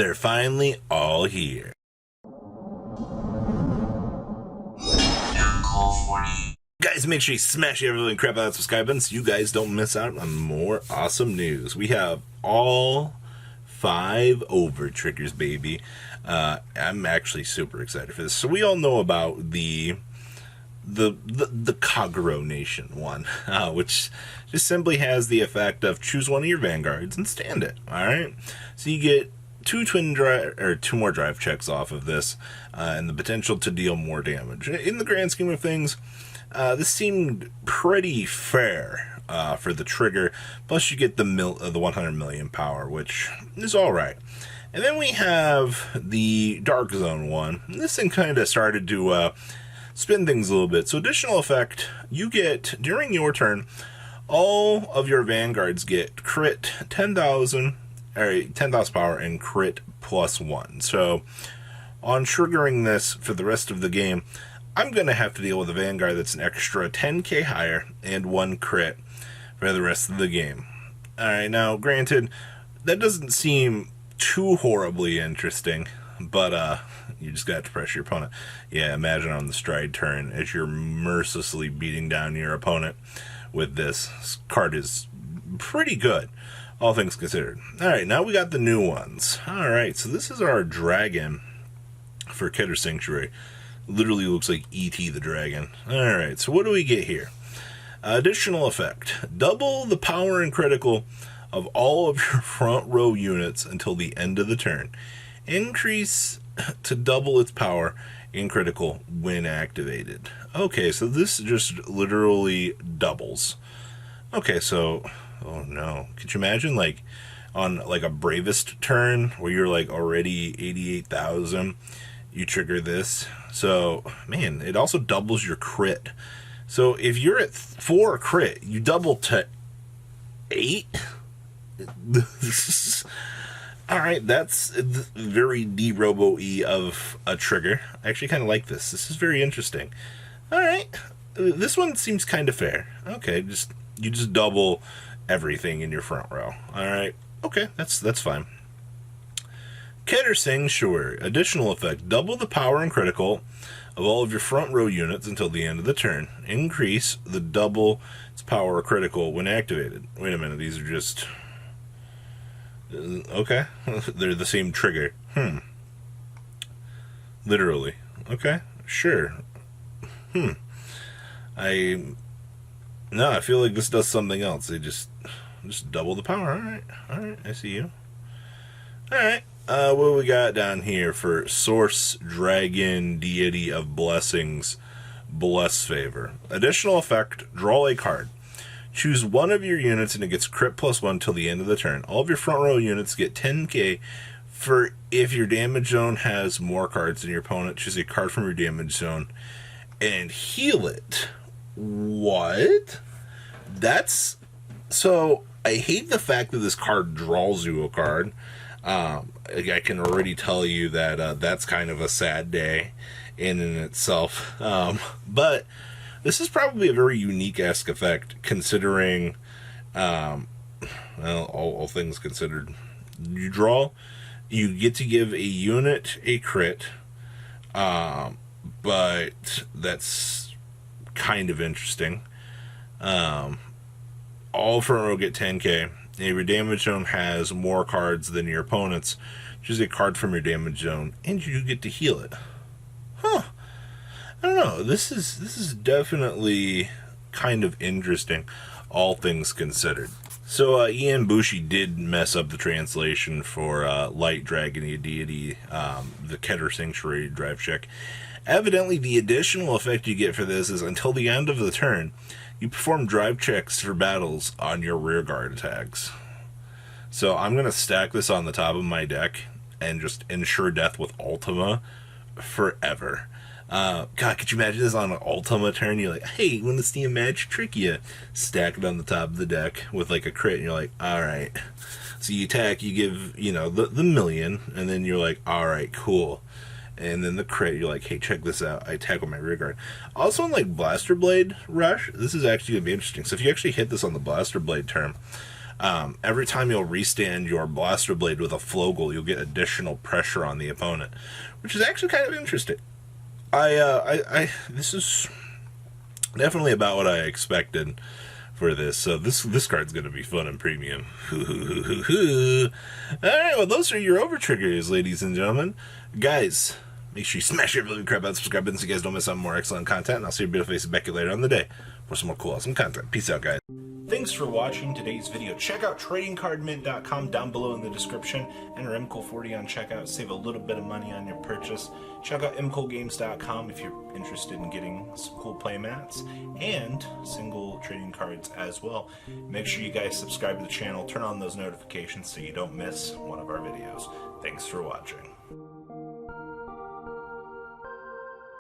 They're finally all here. Guys, make sure you smash everything crap out of that subscribe button so you guys don't miss out on more awesome news. We have all 5 OVERTriggers, baby. I'm actually super excited for this. So we all know about the Kagero Nation one, which just simply has the effect of choose one of your Vanguards and stand it. All right, so you get 2 more drive checks off of this, and the potential to deal more damage. In the grand scheme of things, this seemed pretty fair for the trigger. Plus, you get the 100 million power, which is all right. And then we have the Dark Zone one. This thing kind of started to spin things a little bit. So additional effect, you get, during your turn, all of your Vanguards get crit 10,000 power and crit +1. So on triggering this for the rest of the game, I'm going to have to deal with a Vanguard that's an extra 10k higher and 1 crit for the rest of the game. Alright, now granted, that doesn't seem too horribly interesting, but you just got to pressure your opponent. Yeah, imagine on the stride turn as you're mercilessly beating down your opponent with this. This card is pretty good, all things considered. Alright, now we got the new ones. Alright, so this is our dragon for Ketter Sanctuary. Literally looks like E.T. the dragon. Alright, so what do we get here? Additional effect. Double the power and critical of all of your front row units until the end of the turn. Increase to double its power and critical when activated. Okay, so this just literally doubles. Okay, so, oh no. Could you imagine, like, on like a bravest turn where you're like already 88,000, you trigger this? So, man, it also doubles your crit. So if you're at 4 crit, you double to 8? Alright, that's very D-Robo-E of a trigger. I actually kind of like this. This is very interesting. Alright, this one seems kind of fair. Okay, you just double everything in your front row. Alright, okay, that's fine. Ketter Sanctuary. Additional effect. Double the power and critical of all of your front row units until the end of the turn. Increase the double its power or critical when activated. Wait a minute, these are just... okay. They're the same trigger. Literally. Okay, sure. I feel like this does something else. They just double the power. Alright, I see you. Alright. What we got down here for Source Dragon Deity of Blessings, Bless Favor. Additional effect, draw a card. Choose one of your units and it gets crit +1 till the end of the turn. All of your front row units get 10k for if your damage zone has more cards than your opponent. Choose a card from your damage zone and heal it. What? That's... so, I hate the fact that this card draws you a card. I can already tell you that that's kind of a sad day in itself. But this is probably a very unique-esque effect, considering, well, all things considered. You draw, you get to give a unit a crit, but that's kind of interesting. All front row get 10k. If your damage zone has more cards than your opponent's, choose a card from your damage zone, and you get to heal it. Huh. I don't know. This is definitely kind of interesting, all things considered. So, Ian Bushi did mess up the translation for Light Dragon Deity, the Ketter Sanctuary drive check. Evidently, the additional effect you get for this is until the end of the turn, you perform drive checks for battles on your rear guard attacks. So I'm going to stack this on the top of my deck and just ensure death with Ultima forever. God, could you imagine this on an Ultima turn? You're like, hey, when the Steam match trick you, stack it on the top of the deck with like a crit, and you're like, alright. So you attack, you give, you know, the million, and then you're like, alright, cool. And then the crit, you're like, hey, check this out. I attack with my rear guard. Also, in like Blaster Blade Rush, this is actually going to be interesting. So if you actually hit this on the Blaster Blade turn, Every time you'll restand your blaster blade with a flogel, you'll get additional pressure on the opponent, which is actually kind of interesting. This is definitely about what I expected for this. So this card's going to be fun and premium. Alright, well, those are your OVERTriggers, ladies and gentlemen. Guys, make sure you smash your blue crap out, subscribe button so you guys don't miss out on more excellent content. And I'll see your beautiful faces back later on the day for some more cool, awesome content. Peace out, guys. Thanks for watching today's video. Check out tradingcardmint.com down below in the description. Enter MCOL40 on checkout. Save a little bit of money on your purchase. Check out mcolgames.com if you're interested in getting some cool play mats and single trading cards as well. Make sure you guys subscribe to the channel. Turn on those notifications so you don't miss one of our videos. Thanks for watching.